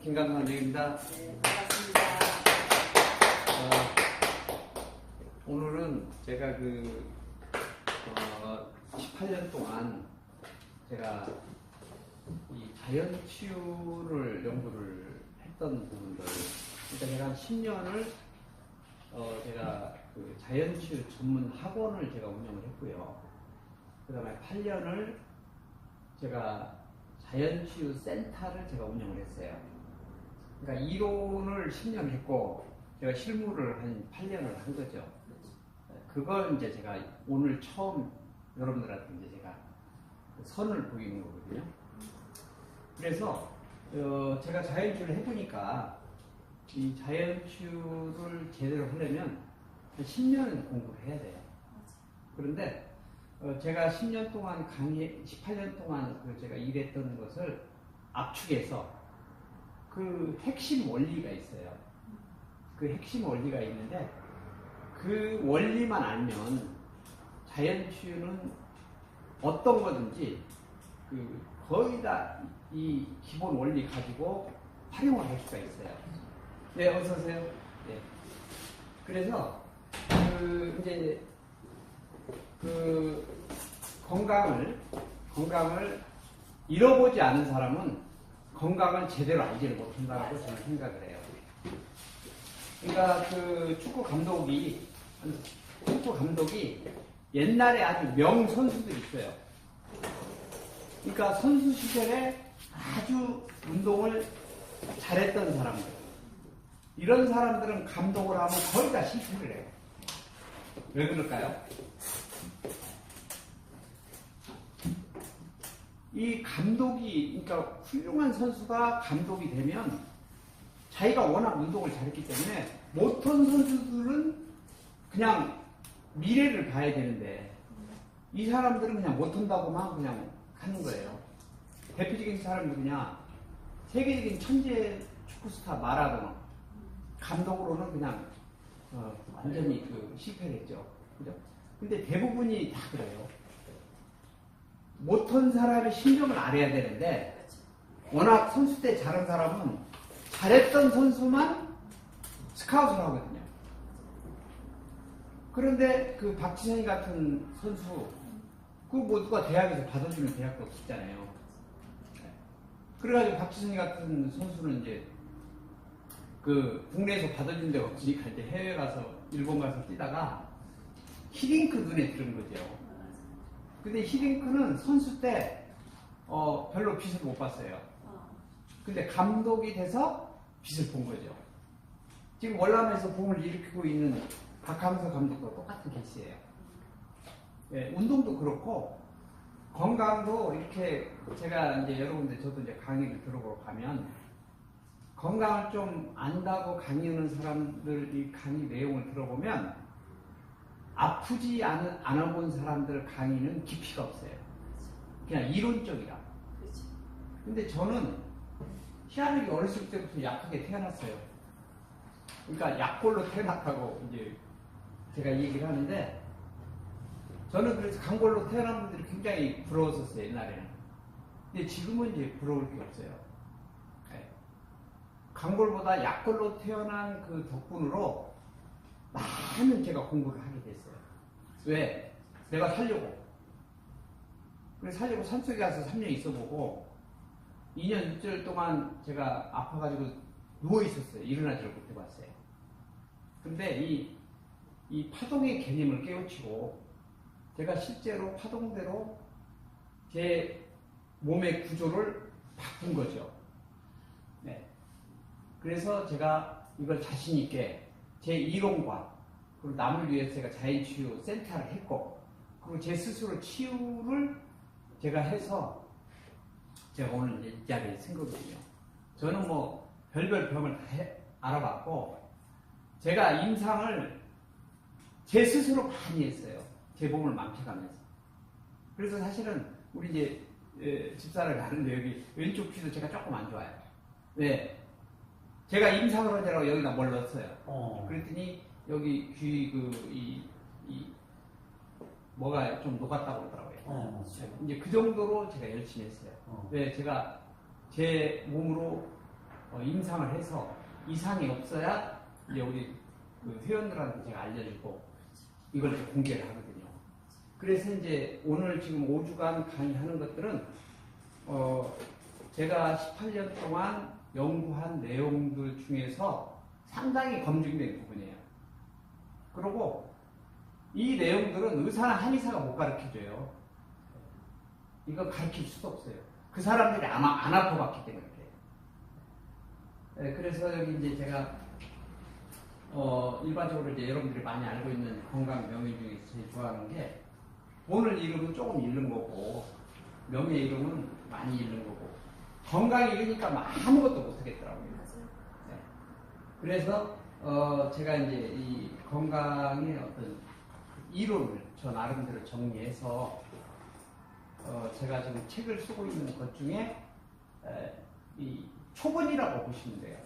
김강선 원장입니다. 네, 반갑습니다. 오늘은 제가 18년 동안 제가 이 자연치유를 연구를 했던 부분들, 그러니까 제가 한 10년을 제가 그 자연치유 전문 학원을 제가 운영을 했고요. 그 다음에 8년을 제가 자연치유 센터를 제가 운영을 했어요. 그러니까 이론을 10년 했고 제가 실무를 한 8년을 한 거죠. 그걸 이제 제가 오늘 처음 여러분들한테 이제 제가 선을 보이는 거거든요. 그래서 제가 자연치유를 해보니까 이 자연치유를 제대로 하려면 10년은 공부를 해야 돼요. 그런데 제가 10년 동안 18년 동안 제가 일했던 것을 압축해서 그 핵심 원리가 있어요. 그 핵심 원리가 있는데 그 원리만 알면 자연치유는 어떤 거든지 거의 다 이 기본 원리 가지고 활용을 할 수가 있어요. 네, 어서 오세요. 네. 그래서 이제 건강을 잃어보지 않은 사람은 건강을 제대로 알지를 못한다고 저는 생각을 해요. 그러니까 축구 감독이 옛날에 아주 명선수들이 있어요. 그러니까 선수 시절에 아주 운동을 잘했던 사람들, 이런 사람들은 감독을 하면 거의 다 실패를 해요. 왜 그럴까요? 이 감독이, 그러니까 훌륭한 선수가 감독이 되면 자기가 워낙 운동을 잘했기 때문에 못한 선수들은 그냥 미래를 봐야 되는데 이 사람들은 그냥 못한다고만 그냥 하는 거예요. 대표적인 사람이 그냥 세계적인 천재 축구 스타 마라도나 감독으로는 그냥 완전히 실패를 했죠. 그죠? 근데 대부분이 다 그래요. 못한 사람의 심정을 알아야 되는데 워낙 선수 때 잘한 사람은 잘했던 선수만 스카웃을 하거든요. 그런데 박지성이 같은 선수, 누가 대학에서 받아주는 대학도 없었잖아요. 그래가지고 박지성이 같은 선수는 이제 국내에서 받아준 데가 없으니까 이제 해외 가서 일본 가서 뛰다가 히딩크 눈에 들은 거죠. 근데 히딩크는 선수 때 별로 빛을 못 봤어요. 근데 감독이 돼서 빛을 본 거죠. 지금 월남에서 붐을 일으키고 있는 박항서 감독도 똑같은 케이스예요. 네, 운동도 그렇고 건강도 이렇게 제가 이제 여러분들 저도 이제 강의를 들어보러 가면 건강을 좀 안다고 강의하는 사람들 이 강의 내용을 들어보면 아프지 않아본 사람들 강의는 깊이가 없어요. 그냥 이론적이라. 근데 저는 희한하게 어렸을 때부터 약하게 태어났어요. 그러니까 약골로 태어났다고 이제 제가 얘기를 하는데 저는 그래서 강골로 태어난 분들이 굉장히 부러웠었어요, 옛날에는. 근데 지금은 이제 부러울 게 없어요. 네. 강골보다 약골로 태어난 그 덕분으로 많은 제가 공부를 하게 됐어요. 왜? 내가 살려고. 그래서 살려고 산속에 가서 3년 있어보고 2년 6개월 동안 제가 아파가지고 누워있었어요. 일어나지를 못해봤어요. 근데 이 파동의 개념을 깨우치고 제가 실제로 파동대로 제 몸의 구조를 바꾼 거죠. 네. 그래서 제가 이걸 자신있게 제 이론과 그리고 남을 위해서 제가 자연치유 센터를 했고 그리고 제 스스로 치유를 제가 해서 제가 오늘 이제 이 자리에 쓴 거거든요. 저는 뭐 별별 병을 다 알아봤고 제가 임상을 제 스스로 많이 했어요. 제 몸을 망쳐가면서. 그래서 사실은 우리 이제 집사를 가는데 여기 왼쪽 귀도 제가 조금 안 좋아요. 왜? 제가 임상을 하느라고 여기다 뭘 넣었어요. 그랬더니 여기 귀 뭐가 좀 녹았다고 그러더라고요. 맞아요. 이제 그 정도로 제가 열심히 했어요. 왜? 제가 제 몸으로 임상을 해서 이상이 없어야 이제 우리 그 회원들한테 제가 알려주고 이걸 이제 공개를 하거든요. 그래서 이제 오늘 지금 5주간 강의하는 것들은 제가 18년 동안 연구한 내용들 중에서 상당히 검증된 부분이에요. 그리고 이 내용들은 의사나 한의사가 못 가르쳐줘요. 이거 가르칠 수도 없어요. 그 사람들이 아마 안 아파봤기 때문에 그래요. 네, 그래서 여기 이제 제가 일반적으로 이제 여러분들이 많이 알고 있는 건강 명의 중에 제일 좋아하는 게 오늘 이름은 조금 잃는 거고 명의 이름은 많이 잃는 거고 건강이 잃으니까 아무것도 못 하겠더라고요. 네. 그래서 제가 이제 이 건강의 어떤 이론을 저 나름대로 정리해서 제가 지금 책을 쓰고 있는 것 중에 이 초본이라고 보시면 돼요.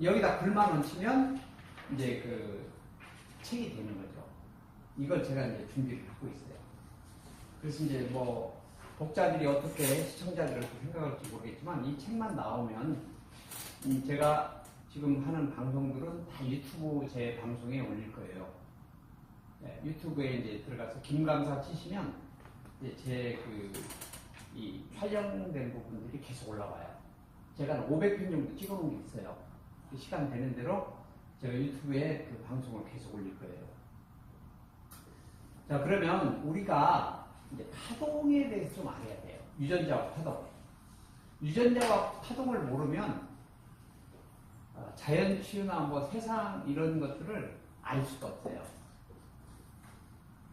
여기다 글만 얹히면 이제 그 책이 되는 거죠. 이걸 제가 이제 준비를 하고 있어요. 그래서 이제 뭐 독자들이 어떻게 시청자들이 어떻게 생각할지 모르겠지만 이 책만 나오면 제가 지금 하는 방송들은 다 유튜브 제 방송에 올릴 거예요. 네, 유튜브에 이제 들어가서 김감사 치시면 제 이 촬영된 부분들이 계속 올라와요. 제가 한 500편 정도 찍어놓은 게 있어요. 시간 되는 대로 제가 유튜브에 그 방송을 계속 올릴 거예요. 자, 그러면 우리가 이제 파동에 대해서 좀 알아야 돼요. 유전자와 파동. 유전자와 파동을 모르면 자연치유나 뭐 세상 이런 것들을 알 수가 없어요.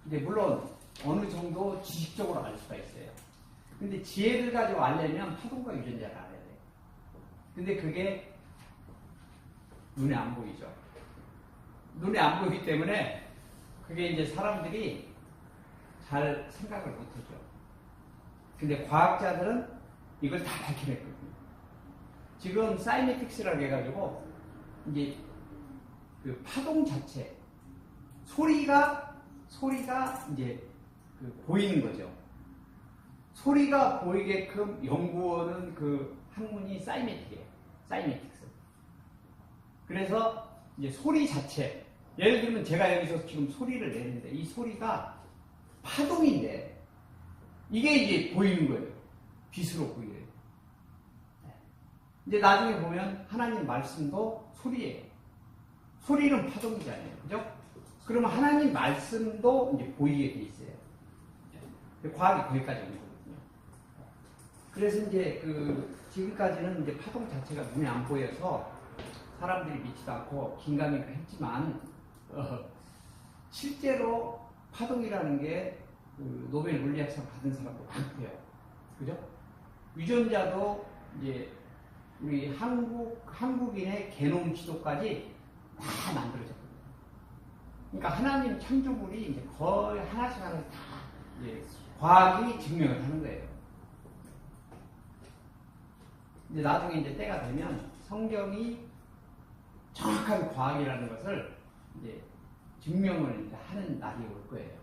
근데 물론 어느 정도 지식적으로 알 수가 있어요. 근데 지혜를 가지고 알려면 파동과 유전자를 알아야 돼요. 근데 그게 눈에 안 보이죠. 눈에 안 보이기 때문에 그게 이제 사람들이 잘 생각을 못 하죠. 근데 과학자들은 이걸 다 밝혀냈거든요. 지금 사이메틱스라고 해가지고 이제 그 파동 자체, 소리가 이제 그 보이는 거죠. 소리가 보이게끔 연구하는 그 학문이 사이메틱이에요. 사이메틱스. 그래서 이제 소리 자체, 예를 들면 제가 여기서 지금 소리를 내는데 이 소리가 파동인데 이게 이제 보이는 거예요. 빛으로 보이래요. 이제 나중에 보면 하나님 말씀도 소리예요. 소리는 파동이잖아요. 그죠? 그러면 하나님 말씀도 이제 보이게 돼 있어요. 과학이 거기까지 온 거거든요. 그래서 이제 지금까지는 이제 파동 자체가 눈에 안 보여서 사람들이 믿지도 않고 긴가민가 했지만 실제로 파동이라는 게 노벨 물리학상 받은 사람도 많고요. 그죠? 유전자도 이제 우리 한국인의 게놈 지도까지 다 만들어졌거든요. 그러니까 하나님 창조물이 이제 거의 하나씩 다 이제 과학이 증명을 하는 거예요. 이제 나중에 이제 때가 되면 성경이 정확한 과학이라는 것을 이제 증명을 이제 하는 날이 올 거예요.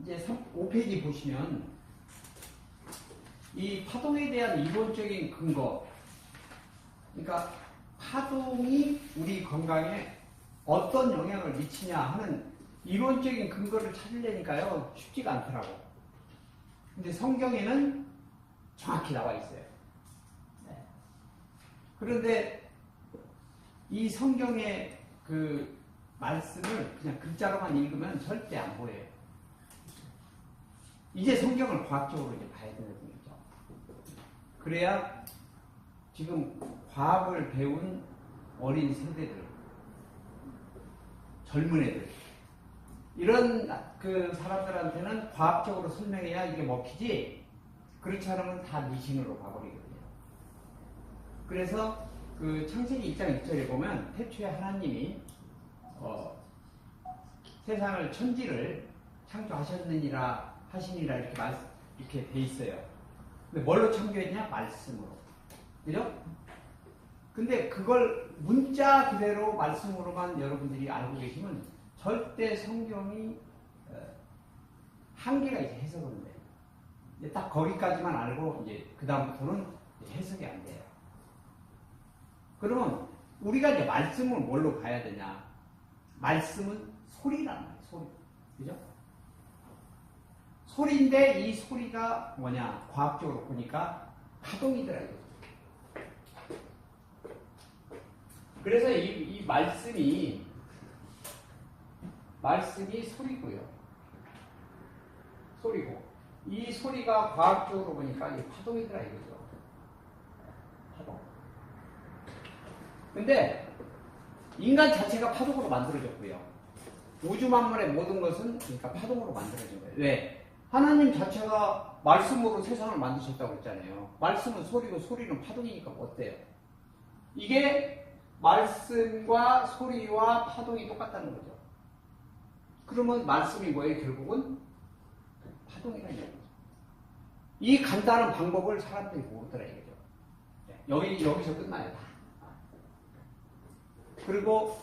이제 5페이지 보시면 이 파동에 대한 이론적인 근거, 그러니까 파동이 우리 건강에 어떤 영향을 미치냐 하는 이론적인 근거를 찾으려니까요 쉽지가 않더라고. 근데 성경에는 정확히 나와 있어요. 네. 그런데 이 성경의 그 말씀을 그냥 글자로만 읽으면 절대 안 보여요. 이제 성경을 과학적으로 이제 봐야 되는 거죠. 그래야 지금 과학을 배운 어린 세대들, 젊은 애들, 이런 그 사람들한테는 과학적으로 설명해야 이게 먹히지, 그렇지 않으면 다 미신으로 가버리거든요. 그래서 그 창세기 1장 1절에 보면 태초에 하나님이 세상을 천지를 창조하셨느니라 하시니라 이렇게 돼 있어요. 근데 뭘로 창조했냐? 말씀으로. 그죠? 근데 그걸 문자 그대로 말씀으로만 여러분들이 알고 계시면 절대 성경이 한계가 이제 해석은 돼요. 이제 딱 거기까지만 알고 이제 그 다음부터는 해석이 안 돼요. 그러면 우리가 이제 말씀을 뭘로 가야 되냐? 말씀은 소리란 말이에요. 소리, 그죠? 소리인데 이 소리가 뭐냐? 과학적으로 보니까 파동이더라고요. 그래서 이 말씀이 소리고요. 소리고 이 소리가 과학적으로 보니까 이게 파동이더라 이거죠. 파동. 근데 인간 자체가 파동으로 만들어졌고요. 우주 만물의 모든 것은 그러니까 파동으로 만들어진 거예요. 왜? 하나님 자체가 말씀으로 세상을 만드셨다고 했잖아요. 말씀은 소리고 소리는 파동이니까 어때요? 이게 말씀과 소리와 파동이 똑같다는 거죠. 그러면 말씀이 뭐예요? 결국은 파동이라는 거죠. 이 간단한 방법을 사람들이 모르더라 이거죠. 여기서 끝나요. 다. 그리고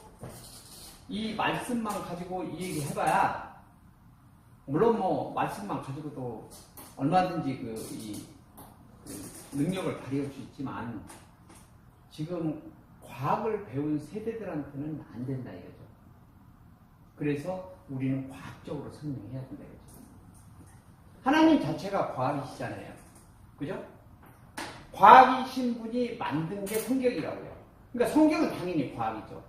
이 말씀만 가지고 이 얘기 해봐야 물론 뭐 말씀만 가지고도 얼마든지 그 능력을 발휘할 수 있지만 지금 과학을 배운 세대들한테는 안 된다 이거죠. 그래서 우리는 과학적으로 설명해야 된다 이거죠. 하나님 자체가 과학이시잖아요. 그죠? 과학이신 분이 만든 게 성경이라고요. 그러니까 성경은 당연히 과학이죠.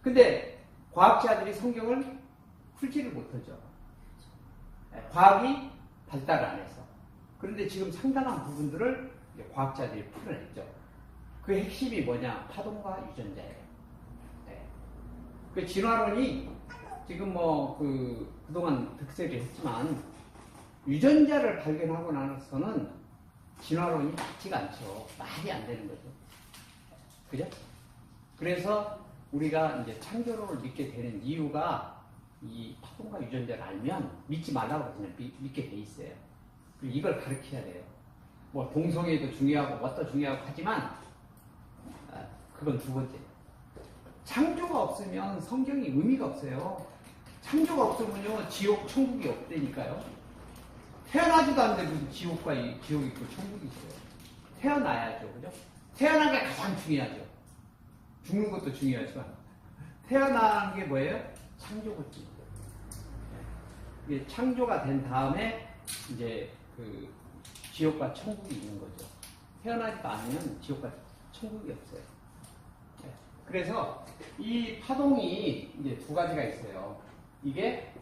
근데 과학자들이 성경을 풀지를 못하죠. 과학이 발달을 안 해서. 그런데 지금 상당한 부분들을 과학자들이 풀어냈죠. 그 핵심이 뭐냐? 파동과 유전자예요. 네. 그 진화론이 지금 뭐 그동안 득세를 했지만 유전자를 발견하고 나서는 진화론이 맞지가 않죠. 말이 안 되는 거죠. 그죠? 그래서 우리가 이제 창조론을 믿게 되는 이유가 이 파동과 유전자를 알면 믿지 말라고 그냥 믿게 돼 있어요. 그리고 이걸 가르쳐야 돼요. 뭐 동성애도 중요하고 뭣도 중요하고 하지만 그건 두 번째. 창조가 없으면 성경이 의미가 없어요. 창조가 없으면요 지옥, 천국이 없다니까요. 태어나지도 않는데 무슨 지옥이 있고 천국이 있어요. 태어나야죠, 그죠? 태어난 게 가장 중요하죠. 죽는 것도 중요하지만 태어난 게 뭐예요? 창조거든요. 이게 창조가 된 다음에 이제 그 지옥과 천국이 있는 거죠. 태어나지도 않으면 지옥과 천국이 없어요. 그래서 이 파동이 이제 두 가지가 있어요. 이게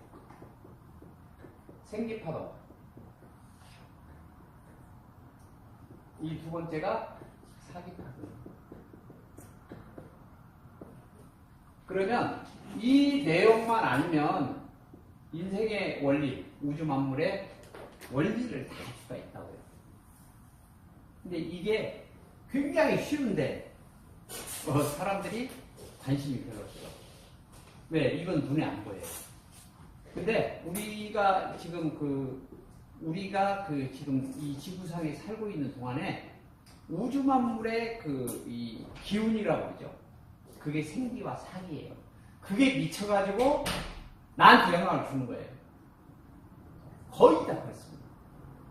생기파동. 이 두 번째가 사기파동. 그러면 이 내용만 알면 인생의 원리, 우주 만물의 원리를 다 알 수가 있다고요. 근데 이게 굉장히 쉬운데 사람들이 관심이 별로 없어요. 왜? 이건 눈에 안 보여요. 근데 우리가 지금 지금 이 지구상에 살고 있는 동안에 우주 만물의 이 기운이라고 그러죠. 그게 생기와 사기예요. 그게 미쳐가지고 나한테 영향을 주는 거예요. 거의 다 그렇습니다.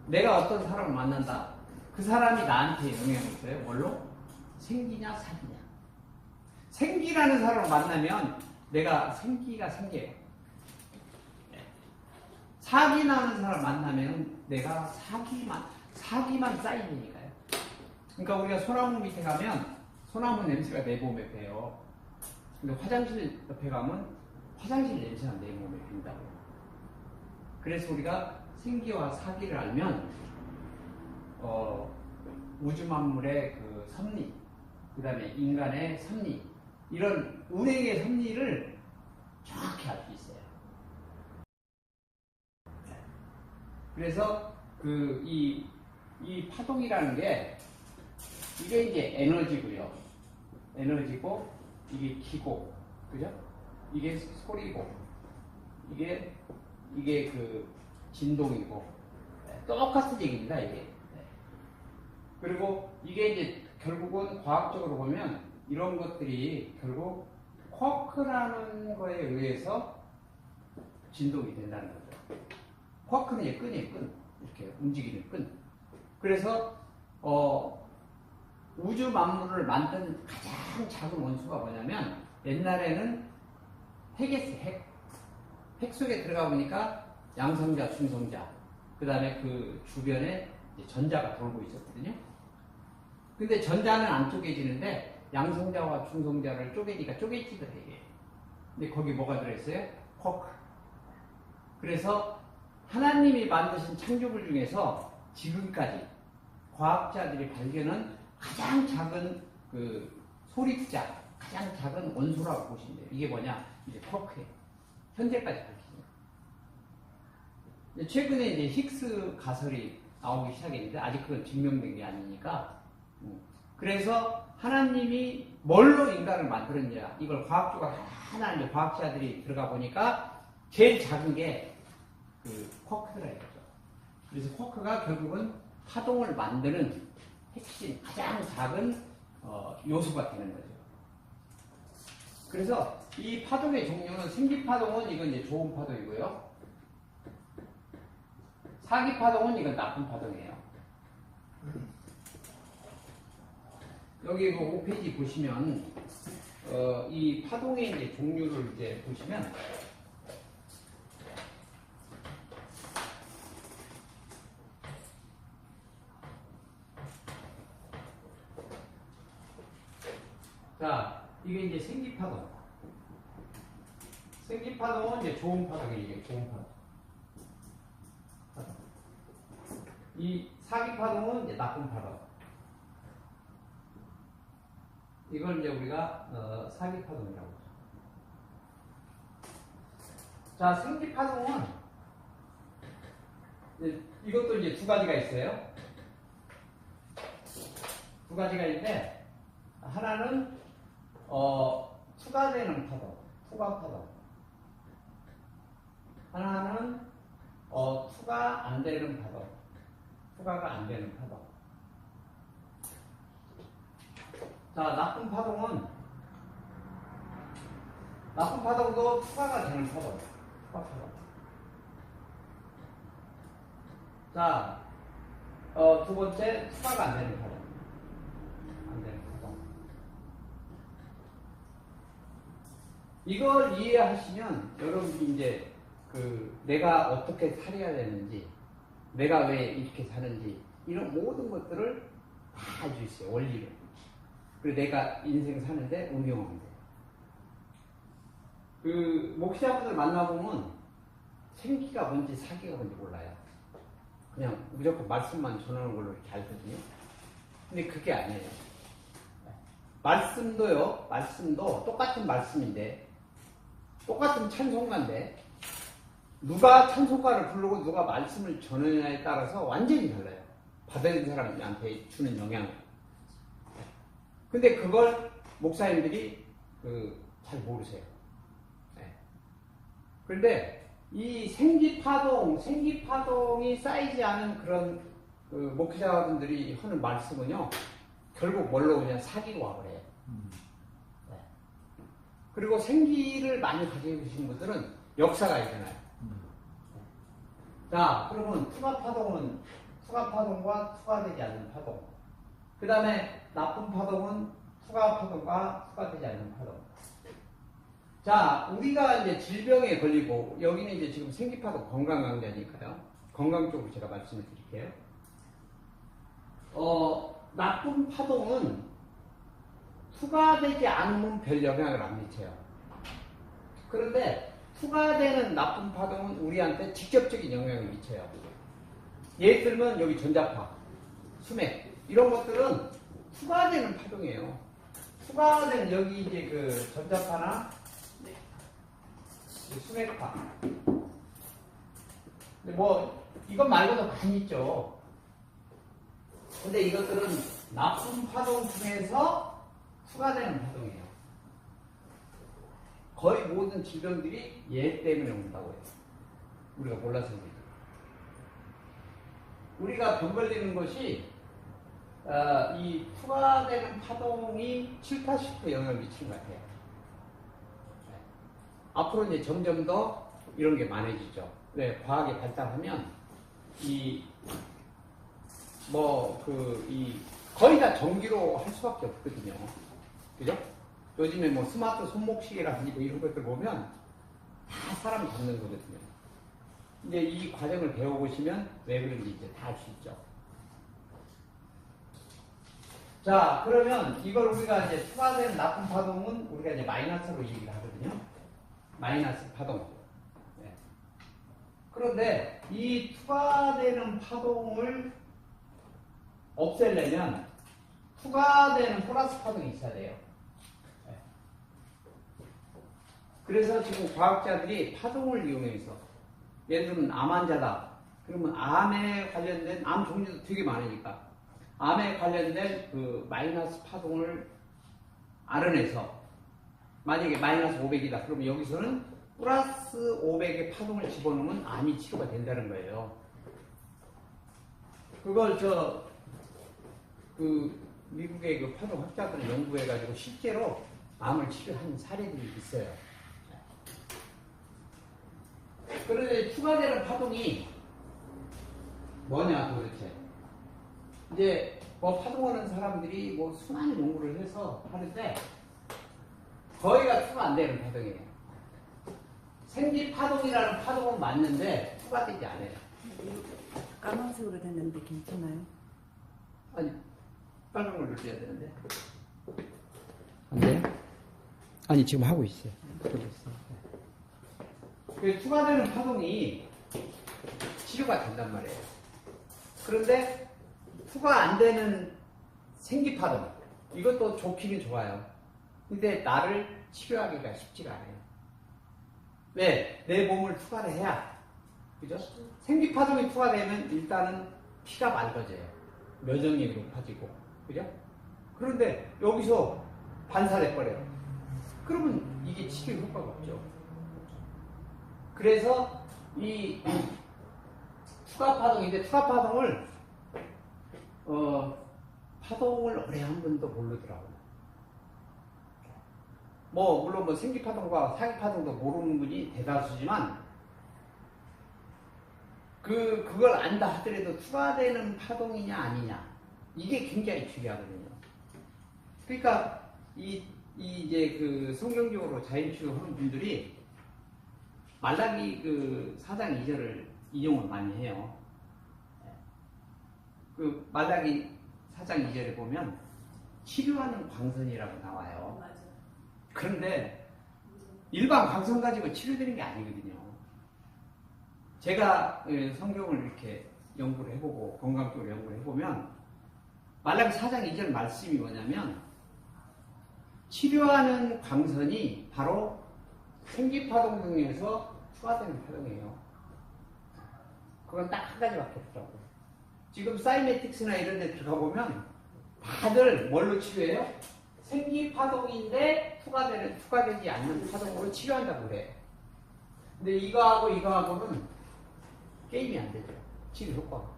내가 어떤 사람을 만난다. 그 사람이 나한테 영향을 줘요. 뭘로? 생기냐 사기냐. 생기라는 사람을 만나면 내가 생기가 생겨요. 사기 나는 사람을 만나면 내가 사기만 쌓이니까요. 그러니까 우리가 소나무 밑에 가면 소나무 냄새가 내 몸에 배요. 근데 화장실 옆에 가면 화장실 냄새가 내 몸에 빈다고요. 그래서 우리가 생기와 사기를 알면 우주 만물의 그 섭리, 그 다음에 인간의 섭리, 이런 운행의 섭리를 정확히 알 수 있어요. 그래서 이 파동이라는 게 이게 이제 에너지고요. 에너지고 이게 기고, 그죠? 이게 소리고, 이게 그 진동이고, 똑같은 얘기입니다, 이게. 그리고 이게 이제 결국은 과학적으로 보면 이런 것들이 결국 쿼크라는 거에 의해서 진동이 된다는 거죠. 쿼크는 끈이에요, 끈. 이렇게 움직이는 끈. 그래서 우주 만물을 만드는 가장 작은 원소가 뭐냐면 옛날에는 핵이었어요. 핵 속에 들어가 보니까 양성자, 중성자, 그 다음에 그 주변에 전자가 돌고 있었거든요. 근데 전자는 안 쪼개지는데 양성자와 중성자를 쪼개니까 쪼개지더래요. 근데 거기 뭐가 들어있어요? 쿼크. 그래서 하나님이 만드신 창조물 중에서 지금까지 과학자들이 발견한 가장 작은 그 소립자, 가장 작은 원소라고 보시면 돼요. 이게 뭐냐? 이제 쿼크예요. 현재까지 밝혀진 거예요. 최근에 이제 힉스 가설이 나오기 시작했는데 아직 그건 증명된 게 아니니까. 그래서 하나님이 뭘로 인간을 만들었냐 이걸 과학자가 하나 이제 과학자들이 들어가 보니까 제일 작은 게 그 쿼크더라 이거죠. 그래서 쿼크가 결국은 파동을 만드는 핵심 가장 작은 요소가 되는 거죠. 그래서 이 파동의 종류는 생기파동은 이건 이제 좋은 파동이고요. 사기파동은 이건 나쁜 파동이에요. 여기 그 5페이지 보시면 이 파동의 이제 종류를 이제 보시면 자, 이게 이제 생기파동. 생기파동은 이제 좋은 파동이에요. 이게 좋은 파동. 이 사기파동은 이제 나쁜 파동. 이걸 이제 우리가 사기파동이라고 하죠. 자, 생기파동은 이것도 이제 두 가지가 있어요. 두 가지가 있는데 하나는 투과되는 파동, 투과파동. 하나는 투과 안 되는 파동, 투과가 안 되는 파동. 자, 나쁜 파동도 투과가 되는 파동, 투과 파동. 자, 두 번째 투과가 안 되는 파동, 안 되는 파동. 이걸 이해하시면 여러분이 이제 내가 어떻게 살아야 되는지, 내가 왜 이렇게 사는지 이런 모든 것들을 다 알 수 있어요. 원리로. 그리고 내가 인생 사는데 응용하면 돼요. 그 목사분들 만나보면 생기가 뭔지 사기가 뭔지 몰라요. 그냥 무조건 말씀만 전하는 걸로 이렇게 알거든요. 근데 그게 아니에요. 말씀도 똑같은 말씀인데, 똑같은 찬송가인데, 누가 찬송가를 부르고 누가 말씀을 전하느냐에 따라서 완전히 달라요. 받아들인 사람한테 주는 영향. 근데 그걸 목사님들이 잘 모르세요. 네. 그런데 이 생기파동이 쌓이지 않은 그런 목사분들이 하는 말씀은요, 결국 뭘로 오냐? 사기로 와버려요. 네. 그리고 생기를 많이 가지고 계신 분들은 역사가 일어나요. 자, 그러면 투과파동과 투과되지 않는 파동. 그 다음에 나쁜 파동은 투과파동과 투과되지 않는 파동. 자, 우리가 이제 질병에 걸리고, 여기는 이제 지금 생기파동 건강 강좌니까요. 건강 쪽으로 제가 말씀을 드릴게요. 나쁜 파동은 투과되지 않으면 별 영향을 안 미쳐요. 그런데 투과되는 나쁜 파동은 우리한테 직접적인 영향을 미쳐요. 예를 들면 여기 전자파, 수맥 이런 것들은 투과되는 파동이에요. 투과되는 여기 이제 그 전자파나 수맥파. 근데 뭐 이것 말고도 많이 있죠. 근데 이것들은 나쁜 파동 중에서 투과되는 파동이에요. 거의 모든 질병들이 얘 때문에 온다고 해요. 우리가 몰라서 그래요. 우리가 병 걸리는 것이 이 투과되는 파동이 7, 80% 영향을 미치는 것 같아요. 네. 앞으로 이제 점점 더 이런 게 많아지죠. 네, 과학이 발달하면 이 거의 다 전기로 할 수밖에 없거든요. 그죠? 요즘에 뭐 스마트 손목시계라든지 뭐 이런 것들 보면 다 사람 잡는 거거든요. 이제 이 과정을 배워보시면 왜 그런지 이제 다 알 수 있죠. 자, 그러면 이걸 우리가 이제 추가되는 나쁜 파동은 우리가 이제 마이너스로 얘기를 하거든요. 마이너스 파동. 네. 그런데 이 추가되는 파동을 없애려면 추가되는 플러스 파동이 있어야 돼요. 네. 그래서 지금 과학자들이 파동을 이용해서 예를 들면 암 환자다. 그러면 암에 관련된 암 종류도 되게 많으니까 암에 관련된 그 마이너스 파동을 알아내서 만약에 마이너스 500이다. 그러면 여기서는 플러스 500의 파동을 집어넣으면 암이 치료가 된다는 거예요. 그걸 미국의 그 파동 학자들은 연구해가지고 실제로 암을 치료한 사례들이 있어요. 그런데 추가되는 파동이 뭐냐 도대체? 이제 뭐 파동하는 사람들이 뭐 수많은 연구를 해서 하는데 거의가 추가 안 되는 파동이에요. 생기 파동이라는 파동은 맞는데 추가되지 않아요. 까만색으로 됐는데 괜찮아요? 아니 빨간 걸로 써야 되는데 안 돼요? 아니 지금 하고 있어요. 그 추가되는 파동이 치료가 된단 말이에요. 그런데 추가 안 되는 생기파동, 이것도 좋기는 좋아요. 근데 나를 치료하기가 쉽지가 않아요. 왜? 내 몸을 추가를 해야. 그죠? 생기파동이 추가되면 일단은 피가 맑아져요. 면역력이 높아지고. 그죠? 그런데 여기서 반사돼버려요. 그러면 이게 치료 효과가 없죠. 그래서 이 추가파동인데 추가파동을 파동을 오래 한 번도 모르더라고요. 물론 생기파동과 사기파동도 모르는 분이 대다수지만, 그걸 안다 하더라도 추가되는 파동이냐 아니냐, 이게 굉장히 중요하거든요. 그러니까, 이제 성경적으로 자연치유 하는 분들이 말라기 4장 2절을 이용을 많이 해요. 말라기 4장 2절에 보면 치료하는 광선이라고 나와요. 맞아. 그런데 일반 광선 가지고 치료되는 게 아니거든요. 제가 성경을 이렇게 연구를 해보고 건강 쪽으로 연구를 해보면 말라기 4장 2절 말씀이 뭐냐면 치료하는 광선이 바로 생기파동 중에서 추가되는 파동이에요. 그건 딱 한 가지밖에 없더라고요. 지금 사이메틱스나 이런 데 들어가 보면 다들 뭘로 치료해요? 생기파동인데 추가되지 않는 파동으로 치료한다고 그래요. 근데 이거하고는 게임이 안 되죠. 치료 효과가.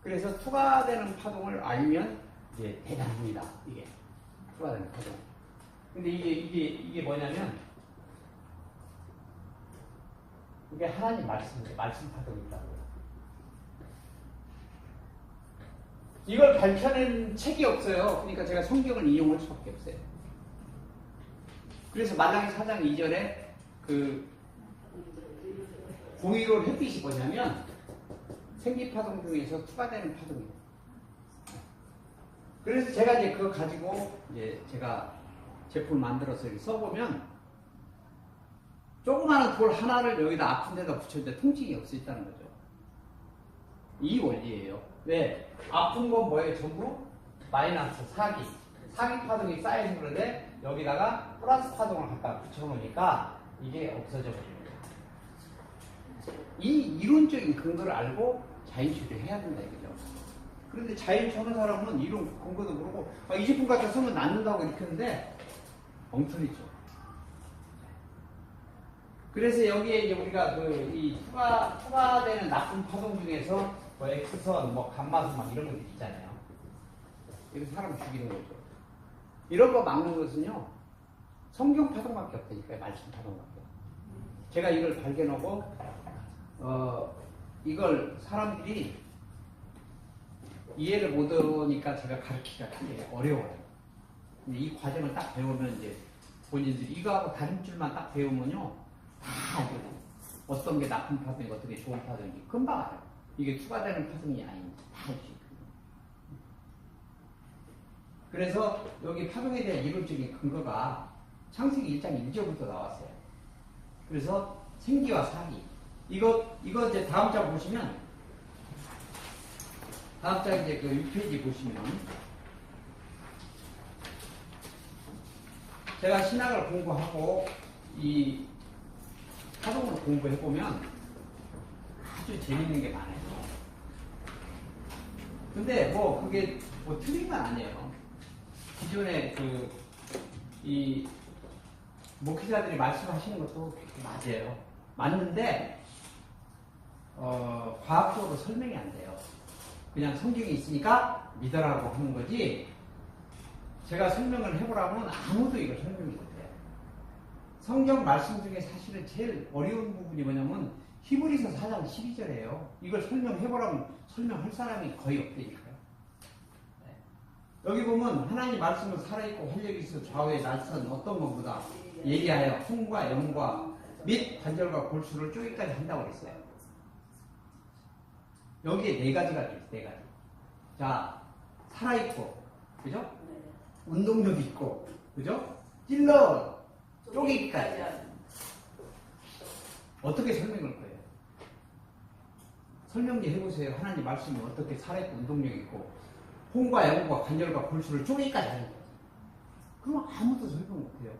그래서 추가되는 파동을 알면 이제 대단합니다. 이게 추가되는 파동. 근데 이게 뭐냐면 이게 하나님 말씀이에요. 말씀 파동이라고요. 이걸 밝혀낸 책이 없어요. 그러니까 제가 성경을 이용할 수밖에 없어요. 그래서 말라기 4장 2절에 공의로운 햇빛이 뭐냐면 생기파동 중에서 추가되는 파동이에요. 그래서 제가 이제 그거 가지고 이제 제가 제품을 만들어서 이렇게 써보면 조그마한 돌 하나를 여기다 아픈 데다 붙였는데 통증이 없어졌다는 거죠. 이 원리예요. 왜? 아픈 건 뭐예요? 전부 마이너스 사기 파동이 쌓여서 그런데 여기다가 플러스 파동을 갖다 붙여놓으니까 이게 없어져 버립니다. 이 이론적인 근거를 알고 자연치유를 해야 된다 이거죠. 그런데 자연치유 하는 사람은 이론 근거도 모르고 이 제품 갖다 쓰면 낫는다고 이렇게 하는데 엉터리죠. 그래서 여기에 이제 우리가 이 추가되는 나쁜 파동 중에서 X선, 감마선 막 이런 것들 있잖아요. 이거 사람 죽이는 거죠. 이런 거 막는 것은요, 성경 파동밖에 없다니까요. 말씀 파동밖에. 제가 이걸 발견하고, 이걸 사람들이 이해를 못하니까 제가 가르치기가 되게 어려워요. 근데 이 과정을 딱 배우면 이제 본인들이 이거하고 다른 줄만 딱 배우면요. 다 알게 돼요. 어떤 게 나쁜 파동이고 어떤 게 좋은 파동인지 금방 알아요. 이게 추가되는 파동이 아닌지 다 알 수 있거든요. 그래서 여기 파동에 대한 이론적인 근거가 창세기 1장 1절부터 나왔어요. 그래서 생기와 사기. 이거 이제 다음 장 보시면, 다음 장 이제 그 6페이지 보시면, 제가 신학을 공부하고 이 파동을 공부해보면 아주 재밌는 게 많아요. 근데 뭐 그게 뭐 틀린 건 아니에요. 기존에 이 목회자들이 말씀하시는 것도 맞아요. 맞는데 과학적으로 설명이 안 돼요. 그냥 성경이 있으니까 믿어라고 하는 거지, 제가 설명을 해보라면 아무도 이걸 설명을 못해요. 성경 말씀 중에 사실은 제일 어려운 부분이 뭐냐면 히브리서 4장 12절이에요. 이걸 설명해보라면 설명할 사람이 거의 없다니까요. 여기 보면 하나님 말씀은 살아있고 활력이 있어 좌우에 날선 어떤 것보다 예리하여 손과 영과 및 관절과 골수를 쪼개기까지 한다고 했어요. 여기에 네 가지가 있어요. 네 가지. 자, 살아있고, 그죠? 운동력 있고, 그죠? 찔러 쪼개기까지. 어떻게 설명할 거예요? 설명 좀 해보세요. 하나님 말씀이 어떻게 살아있고 운동력 있고 혼과 영과 관절과 골수를 쪼개기까지 하는 거예요. 그러면 아무도 설명 못해요.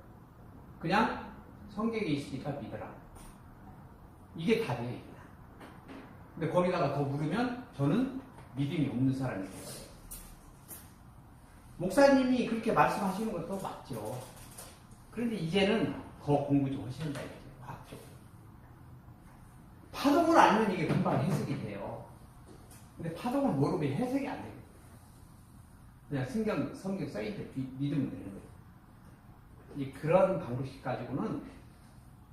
그냥 성경에 있으니까 믿어라. 이게 답이에요. 이게 답. 근데 거기다가 더 물으면 저는 믿음이 없는 사람이 돼요. 목사님이 그렇게 말씀하시는 것도 맞죠. 그런데 이제는 더 공부 좀 하셔야 된다 이거죠. 과학적으로. 파동을 알면 이게 금방 해석이 돼요. 근데 파동을 모르면 해석이 안 돼요. 그냥 성경 써있는데 믿으면 되는 거예요. 이제 그런 방식 가지고는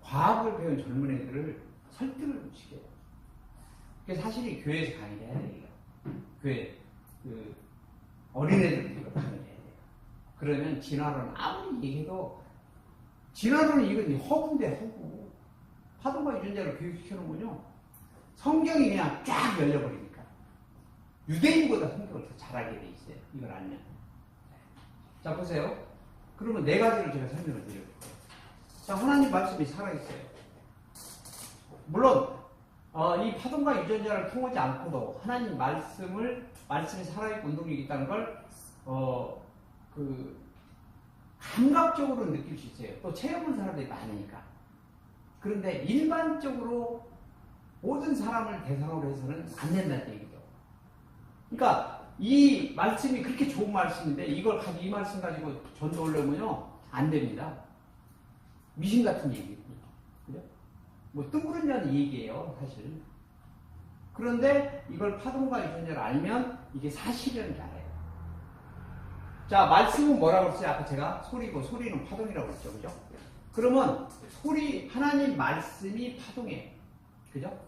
과학을 배운 젊은 애들을 설득을 못 시켜요. 그래서 사실이 교회에서 강의를 해야 돼요. 교회, 어린애들도 이거 강의를 해야 돼요. 그러면 진화론은 아무리 얘기해도, 진화론은 이건 허구인데, 허구. 파동과 유전자를 교육시켜놓으면요, 성경이 그냥 쫙 열려버리니까. 유대인보다 성경을 더 잘하게 돼 있어요. 이걸 알면. 자, 보세요. 그러면 네 가지를 제가 설명을 드려볼게요. 자, 하나님 말씀이 살아있어요. 물론, 이 파동과 유전자를 통하지 않고도 하나님 말씀이 살아있고 운동력이 있다는 걸, 감각적으로 느낄 수 있어요. 또 체험한 사람들이 많으니까. 그런데 일반적으로 모든 사람을 대상으로 해서는 안 된다는 얘기죠. 그러니까 이 말씀이 그렇게 좋은 말씀인데 이 말씀 가지고 전도하려면요 안 됩니다. 미신 같은 얘기거든요. 그죠? 뭐 뜬구름이라는 얘기예요, 사실. 그런데 이걸 파동과 유전자를 알면 이게 사실이라는 게 알아요. 자, 말씀은 뭐라고 했어요? 아까 제가 소리고, 소리는 파동이라고 했죠, 그죠? 그러면 하나님 말씀이 파동이에요. 그죠?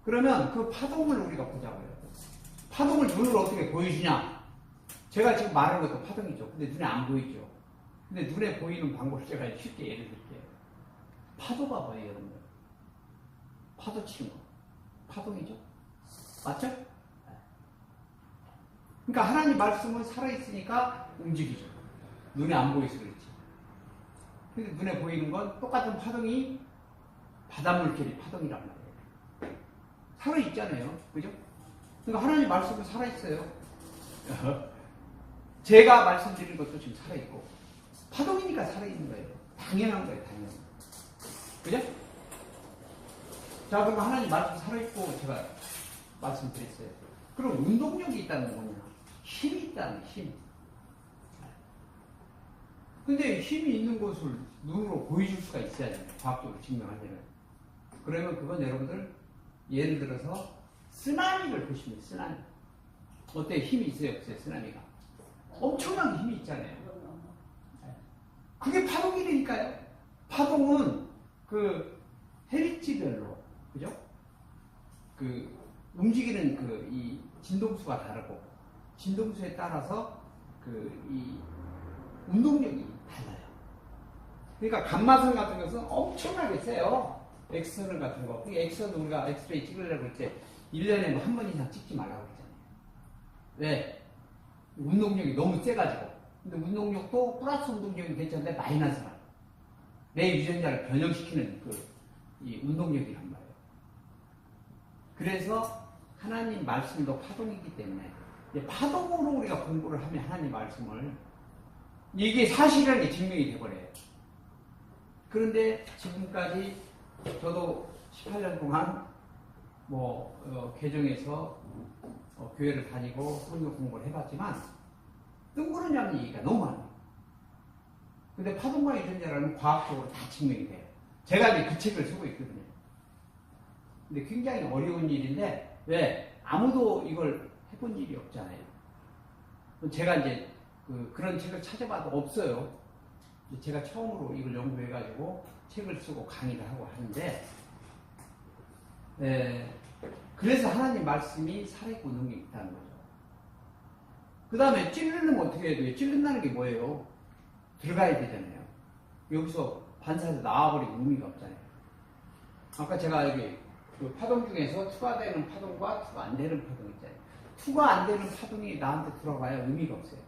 그러면 그 파동을 우리가 보자고요. 파동을 눈으로 어떻게 보여주냐? 제가 지금 말하는 것도 파동이죠. 근데 눈에 안 보이죠. 근데 눈에 보이는 방법을 제가 쉽게 예를 들게요. 파도가 뭐예요, 여러분? 파도 치는 거. 파동이죠? 맞죠? 그러니까 하나님 말씀은 살아있으니까 움직이죠. 눈에 안 보여서 그렇지. 근데 눈에 보이는 건 똑같은 파동이 바닷물결이 파동이란 말이에요. 살아있잖아요. 그죠? 그러니까 하나님 말씀은 살아있어요. 제가 말씀드리는 것도 지금 살아있고 파동이니까 살아있는 거예요. 당연한 거예요. 당연한 거예요. 그죠? 자, 그럼 하나님 말씀 살아있고 제가 말씀드렸어요. 그럼 운동력이 있다는 건 뭐냐? 힘이 있다는 힘. 근데 힘이 있는 것을 눈으로 보여줄 수가 있어야죠. 과학적으로 증명하려면. 그러면 그건 여러분들 예를 들어서 쓰나미를 보시면 쓰나미. 어때? 힘이 있어요? 없어요? 쓰나미가. 엄청난 힘이 있잖아요. 그게 파동이니까요. 파동은 헤리츠별로, 그죠? 움직이는 이 진동수가 다르고 진동수에 따라서 이 운동력이 달라요. 그러니까 감마선 같은 것은 엄청나게 세요. 엑스선 같은 거. 그 엑스선 우리가 엑스레이 찍으려고 할 때 1년에 뭐 한 번 이상 찍지 말라고 그러잖아요. 왜? 운동력이 너무 세가지고. 근데 운동력도 플러스 운동력이 괜찮은데 마이너스가. 내 유전자를 변형시키는 이 운동력이란 말이에요. 그래서 하나님 말씀도 파동이기 때문에 파동으로 우리가 공부를 하면 하나님 말씀을 이게 사실이라는 게 증명이 돼버려요. 그런데 지금까지 저도 18년 동안 개정에서 교회를 다니고 성경 공부를 해봤지만 뜬구름 얘기가 너무 많아요. 근데 파동과 유전자라는 과학적으로 다 증명이 돼요. 제가 이제 그 책을 쓰고 있거든요. 근데 굉장히 어려운 일인데 왜? 아무도 이걸 해본 일이 없잖아요. 제가 이제 그런 책을 찾아봐도 없어요. 제가 처음으로 이걸 연구해가지고 책을 쓰고 강의를 하고 하는데, 그래서 하나님 말씀이 살아있고 능력이 있다는 거죠. 그 다음에 찔르면 어떻게 해야 돼요? 찔른다는 게 뭐예요? 들어가야 되잖아요. 여기서 반사해서 나와버리면 의미가 없잖아요. 아까 제가 여기 파동 중에서 투가 되는 파동과 투가 안 되는 파동 있잖아요. 투가 안 되는 파동이 나한테 들어가야 의미가 없어요.